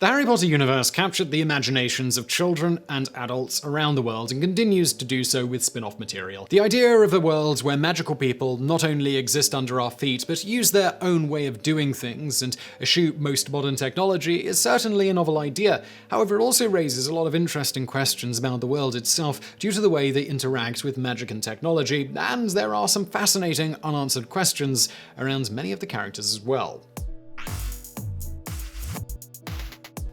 The Harry Potter universe captured the imaginations of children and adults around the world and continues to do so with spin-off material. The idea of a world where magical people not only exist under our feet, but use their own way of doing things and eschew most modern technology is certainly a novel idea. However, it also raises a lot of interesting questions about the world itself due to the way they interact with magic and technology, and there are some fascinating unanswered questions around many of the characters as well.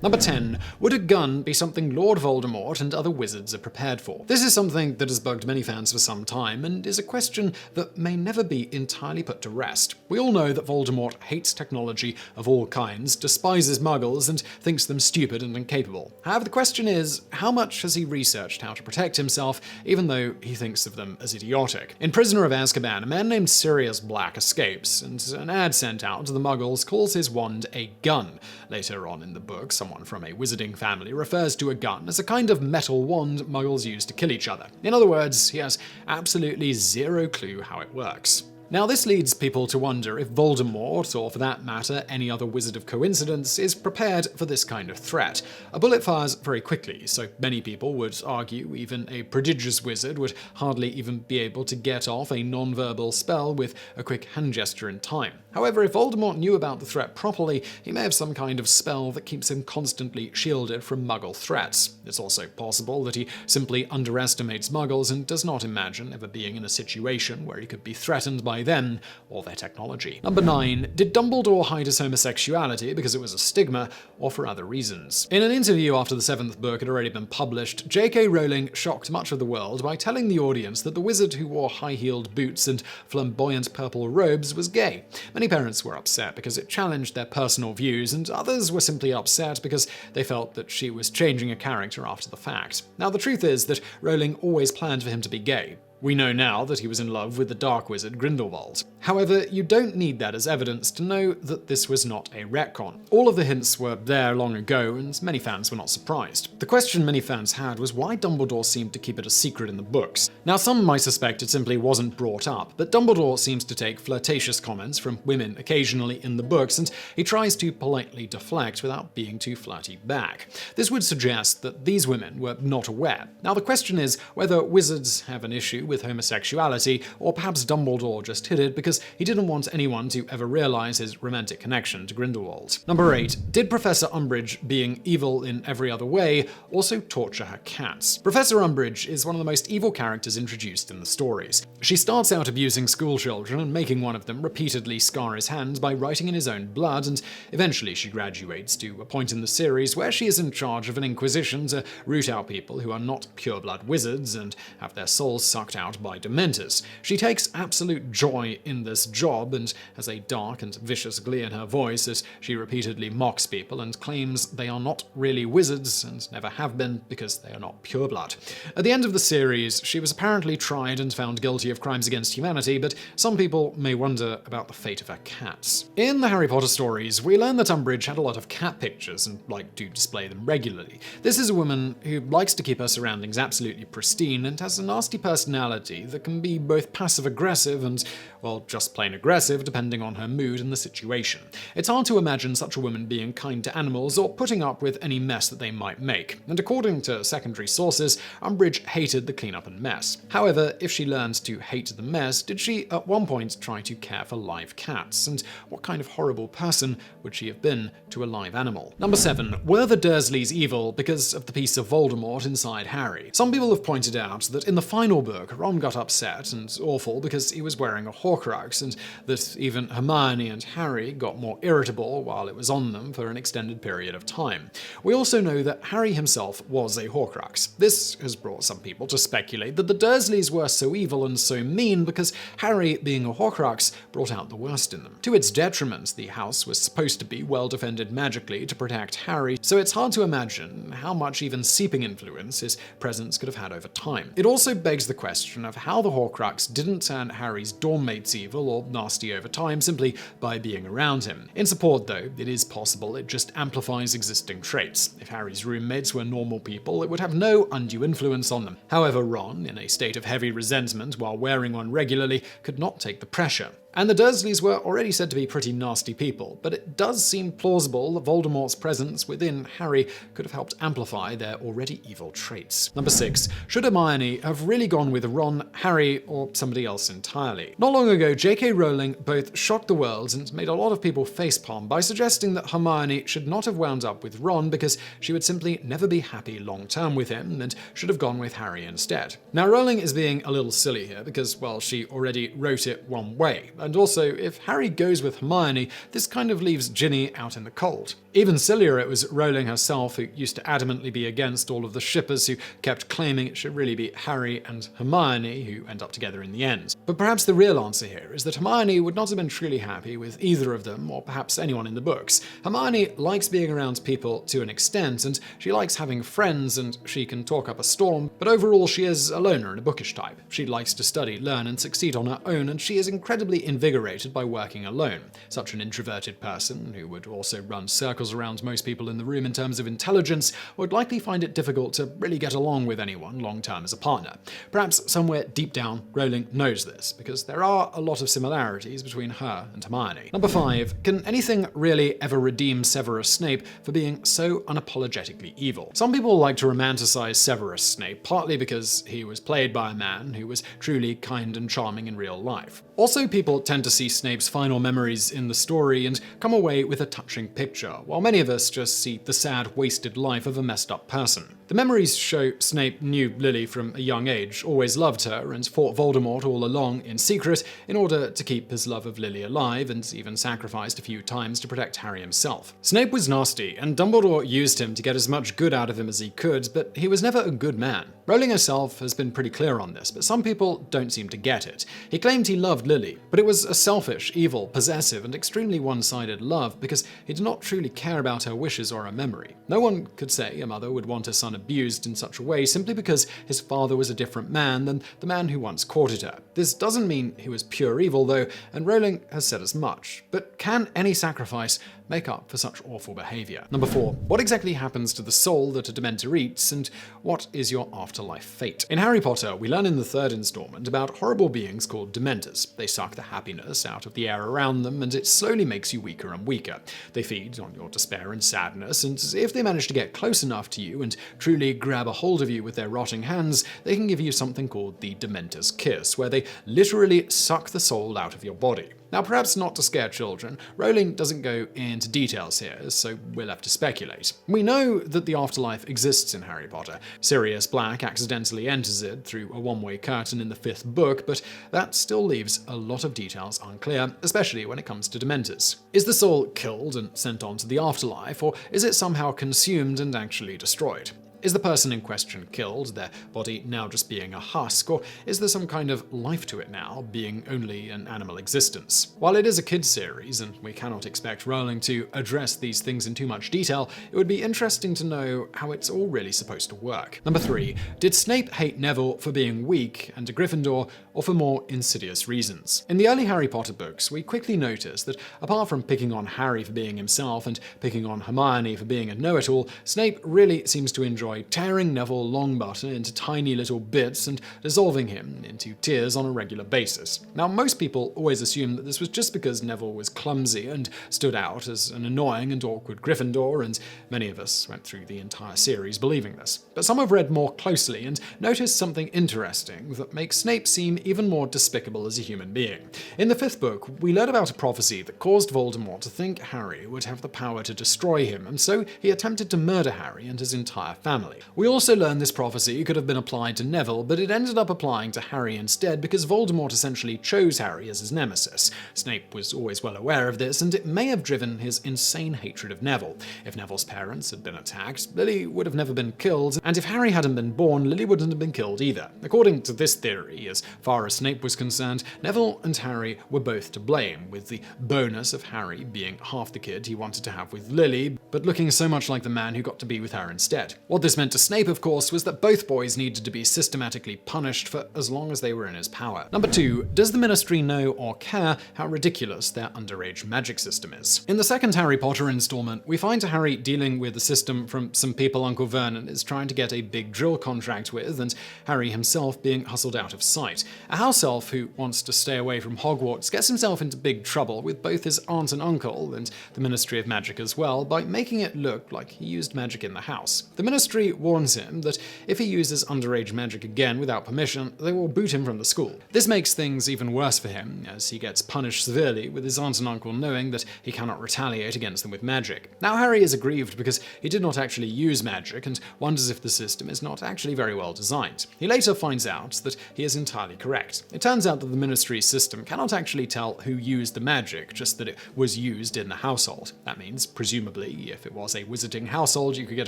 Number 10. Would a gun be something Lord Voldemort and other wizards are prepared for? This is something that has bugged many fans for some time, and is a question that may never be entirely put to rest. We all know that Voldemort hates technology of all kinds, despises muggles, and thinks them stupid and incapable. However, the question is, how much has he researched how to protect himself, even though he thinks of them as idiotic? In Prisoner of Azkaban, a man named Sirius Black escapes, and an ad sent out to the muggles calls his wand a gun. Later on in the book, someone from a wizarding family refers to a gun as a kind of metal wand muggles use to kill each other. In other words, he has absolutely zero clue how it works. Now, this leads people to wonder if Voldemort, or for that matter any other wizard of coincidence, is prepared for this kind of threat. A bullet fires very quickly, so many people would argue even a prodigious wizard would hardly even be able to get off a non-verbal spell with a quick hand gesture in time. However, if Voldemort knew about the threat properly, he may have some kind of spell that keeps him constantly shielded from muggle threats. It's also possible that he simply underestimates muggles and does not imagine ever being in a situation where he could be threatened by them or their technology. Number 9. Did Dumbledore hide his homosexuality because it was a stigma, or for other reasons? In an interview after the 7th book had already been published, J.K. Rowling shocked much of the world by telling the audience that the wizard who wore high-heeled boots and flamboyant purple robes was gay. Many parents were upset because it challenged their personal views, and others were simply upset because they felt that she was changing a character after the fact. Now, the truth is that Rowling always planned for him to be gay. We know now that he was in love with the dark wizard Grindelwald. However, you don't need that as evidence to know that this was not a retcon. All of the hints were there long ago, and many fans were not surprised. The question many fans had was why Dumbledore seemed to keep it a secret in the books. Now, some might suspect it simply wasn't brought up, but Dumbledore seems to take flirtatious comments from women occasionally in the books, and he tries to politely deflect without being too flirty back. This would suggest that these women were not aware. Now, the question is whether wizards have an issue with homosexuality, or perhaps Dumbledore just hid it because he didn't want anyone to ever realize his romantic connection to Grindelwald. Number 8. Did Professor Umbridge, being evil in every other way, also torture her cats? Professor Umbridge is one of the most evil characters introduced in the stories. She starts out abusing schoolchildren and making one of them repeatedly scar his hands by writing in his own blood, and eventually she graduates to a point in the series where she is in charge of an inquisition to root out people who are not pureblood wizards and have their souls sucked out by Dementors. She takes absolute joy in this job and has a dark and vicious glee in her voice as she repeatedly mocks people and claims they are not really wizards and never have been because they are not pureblood. At the end of the series, she was apparently tried and found guilty of crimes against humanity, but some people may wonder about the fate of her cats. In the Harry Potter stories, we learn that Umbridge had a lot of cat pictures and liked to display them regularly. This is a woman who likes to keep her surroundings absolutely pristine and has a nasty personality that can be both passive-aggressive and, well, just plain aggressive depending on her mood and the situation. It's hard to imagine such a woman being kind to animals or putting up with any mess that they might make, and according to secondary sources, Umbridge hated the cleanup and mess. However, if she learned to hate the mess, did she at one point try to care for live cats? And what kind of horrible person would she have been to a live animal? Number 7. Were the Dursleys evil because of the piece of Voldemort inside Harry? Some people have pointed out that in the final book, Ron got upset and awful because he was wearing a Horcrux, and that even Hermione and Harry got more irritable while it was on them for an extended period of time. We also know that Harry himself was a Horcrux. This has brought some people to speculate that the Dursleys were so evil and so mean because Harry, being a Horcrux, brought out the worst in them. To its detriment, the house was supposed to be well defended magically to protect Harry, so it's hard to imagine how much even seeping influence his presence could have had over time. It also begs the question of how the Horcrux didn't turn Harry's dorm mates evil or nasty over time simply by being around him. In support, though, it is possible it just amplifies existing traits. If Harry's roommates were normal people, it would have no undue influence on them. However, Ron, in a state of heavy resentment while wearing one regularly, could not take the pressure. And the Dursleys were already said to be pretty nasty people, but it does seem plausible that Voldemort's presence within Harry could have helped amplify their already evil traits. Number 6. Should Hermione have really gone with Ron, Harry, or somebody else entirely? Not long ago, J.K. Rowling both shocked the world and made a lot of people facepalm by suggesting that Hermione should not have wound up with Ron because she would simply never be happy long-term with him and should have gone with Harry instead. Now, Rowling is being a little silly here because, well, she already wrote it one way. And also, if Harry goes with Hermione, this kind of leaves Ginny out in the cold. Even sillier, it was Rowling herself who used to adamantly be against all of the shippers who kept claiming it should really be Harry and Hermione who end up together in the end. But perhaps the real answer here is that Hermione would not have been truly happy with either of them, or perhaps anyone in the books. Hermione likes being around people to an extent, and she likes having friends, and she can talk up a storm, but overall she is a loner and a bookish type. She likes to study, learn, and succeed on her own, and she is incredibly invigorated by working alone. Such an introverted person, who would also run circles around most people in the room in terms of intelligence, would likely find it difficult to really get along with anyone long-term as a partner. Perhaps somewhere deep down, Rowling knows this, because there are a lot of similarities between her and Hermione. Number 5. Can anything really ever redeem Severus Snape for being so unapologetically evil? Some people like to romanticize Severus Snape, partly because he was played by a man who was truly kind and charming in real life. Also, people tend to see Snape's final memories in the story and come away with a touching picture, while many of us just see the sad, wasted life of a messed up person. The memories show Snape knew Lily from a young age, always loved her, and fought Voldemort all along in secret in order to keep his love of Lily alive, and even sacrificed a few times to protect Harry himself. Snape was nasty, and Dumbledore used him to get as much good out of him as he could, but he was never a good man. Rowling herself has been pretty clear on this, but some people don't seem to get it. He claimed he loved Lily, but it was a selfish, evil, possessive, and extremely one-sided love because he did not truly care about her wishes or her memory. No one could say a mother would want her son abused in such a way simply because his father was a different man than the man who once courted her. This doesn't mean he was pure evil, though, and Rowling has said as much. But can any sacrifice make up for such awful behavior? Number 4. What exactly happens to the soul that a Dementor eats, and what is your afterlife fate? In Harry Potter, we learn in the 3rd installment about horrible beings called Dementors. They suck the happiness out of the air around them, and it slowly makes you weaker and weaker. They feed on your despair and sadness, and if they manage to get close enough to you and truly grab a hold of you with their rotting hands, they can give you something called the Dementor's Kiss, where they literally suck the soul out of your body. Now, perhaps not to scare children, Rowling doesn't go into details here, so we'll have to speculate. We know that the afterlife exists in Harry Potter. Sirius Black accidentally enters it through a one-way curtain in the 5th book, but that still leaves a lot of details unclear, especially when it comes to Dementors. Is the soul killed and sent on to the afterlife, or is it somehow consumed and actually destroyed? Is the person in question killed, their body now just being a husk, or is there some kind of life to it now, being only an animal existence? While it is a kids' series, and we cannot expect Rowling to address these things in too much detail, it would be interesting to know how it's all really supposed to work. Number 3. Did Snape hate Neville for being weak and a Gryffindor, or for more insidious reasons? In the early Harry Potter books, we quickly notice that apart from picking on Harry for being himself and picking on Hermione for being a know-it-all, Snape really seems to enjoy tearing Neville Longbottom into tiny little bits and dissolving him into tears on a regular basis. Now, most people always assume that this was just because Neville was clumsy and stood out as an annoying and awkward Gryffindor, and many of us went through the entire series believing this. But some have read more closely and noticed something interesting that makes Snape seem even more despicable as a human being. In the 5th book, we learn about a prophecy that caused Voldemort to think Harry would have the power to destroy him, and so he attempted to murder Harry and his entire family. We also learn this prophecy could have been applied to Neville, but it ended up applying to Harry instead because Voldemort essentially chose Harry as his nemesis. Snape was always well aware of this, and it may have driven his insane hatred of Neville. If Neville's parents had been attacked, Lily would have never been killed, and if Harry hadn't been born, Lily wouldn't have been killed either. According to this theory, as far as Snape was concerned, Neville and Harry were both to blame, with the bonus of Harry being half the kid he wanted to have with Lily, but looking so much like the man who got to be with her instead. What this this meant to Snape, of course, was that both boys needed to be systematically punished for as long as they were in his power. Number 2, does the Ministry know or care how ridiculous their underage magic system is? In the second Harry Potter installment, we find Harry dealing with a system from some people Uncle Vernon is trying to get a big drill contract with, and Harry himself being hustled out of sight. A house elf who wants to stay away from Hogwarts gets himself into big trouble with both his aunt and uncle, and the Ministry of Magic as well, by making it look like he used magic in the house. The Ministry warns him that if he uses underage magic again without permission, they will boot him from the school. This makes things even worse for him, as he gets punished severely with his aunt and uncle knowing that he cannot retaliate against them with magic. Now Harry is aggrieved because he did not actually use magic and wonders if the system is not actually very well designed. He later finds out that he is entirely correct. It turns out that the Ministry's system cannot actually tell who used the magic, just that it was used in the household. That means, presumably, if it was a wizarding household, you could get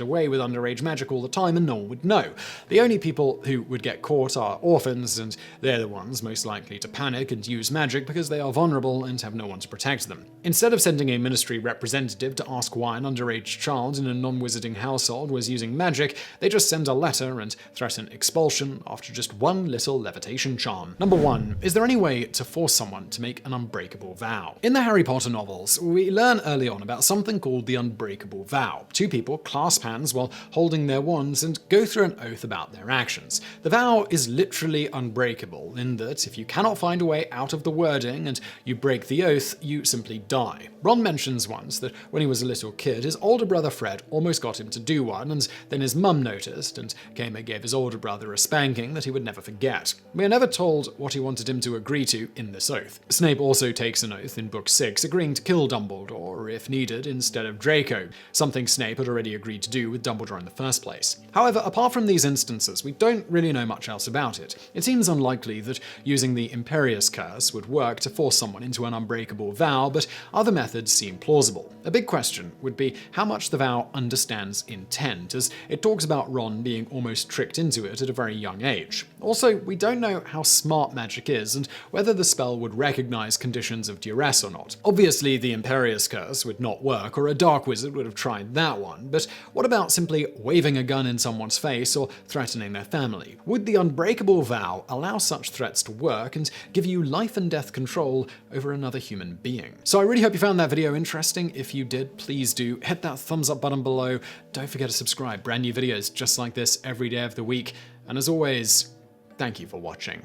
away with underage magic all the time and no one would know. The only people who would get caught are orphans, and they're the ones most likely to panic and use magic because they are vulnerable and have no one to protect them. Instead of sending a Ministry representative to ask why an underage child in a non-wizarding household was using magic, they just send a letter and threaten expulsion after just one little levitation charm. Number 1, is there any way to force someone to make an unbreakable vow? In the Harry Potter novels, we learn early on about something called the Unbreakable Vow. Two people clasp hands while holding their wands and go through an oath about their actions. The vow is literally unbreakable in that if you cannot find a way out of the wording and you break the oath, you simply die. Ron mentions once that when he was a little kid, his older brother Fred almost got him to do one, and then his mum noticed and came and gave his older brother a spanking that he would never forget. We are never told what he wanted him to agree to in this oath. Snape also takes an oath in Book 6, agreeing to kill Dumbledore, if needed, instead of Draco, something Snape had already agreed to do with Dumbledore in the first place. However, apart from these instances, we don't really know much else about it. It seems unlikely that using the Imperious Curse would work to force someone into an unbreakable vow, but other methods seem plausible. A big question would be how much the vow understands intent, as it talks about Ron being almost tricked into it at a very young age. Also, we don't know how smart magic is and whether the spell would recognize conditions of duress or not. Obviously, the Imperious Curse would not work, or a dark wizard would have tried that one, but what about simply waving a gun in someone's face or threatening their family? Would the Unbreakable Vow allow such threats to work and give you life and death control over another human being? So I really hope you found that video interesting. If you did, please do hit that thumbs up button below. Don't forget to subscribe. Brand new videos just like this every day of the week. And as always, thank you for watching.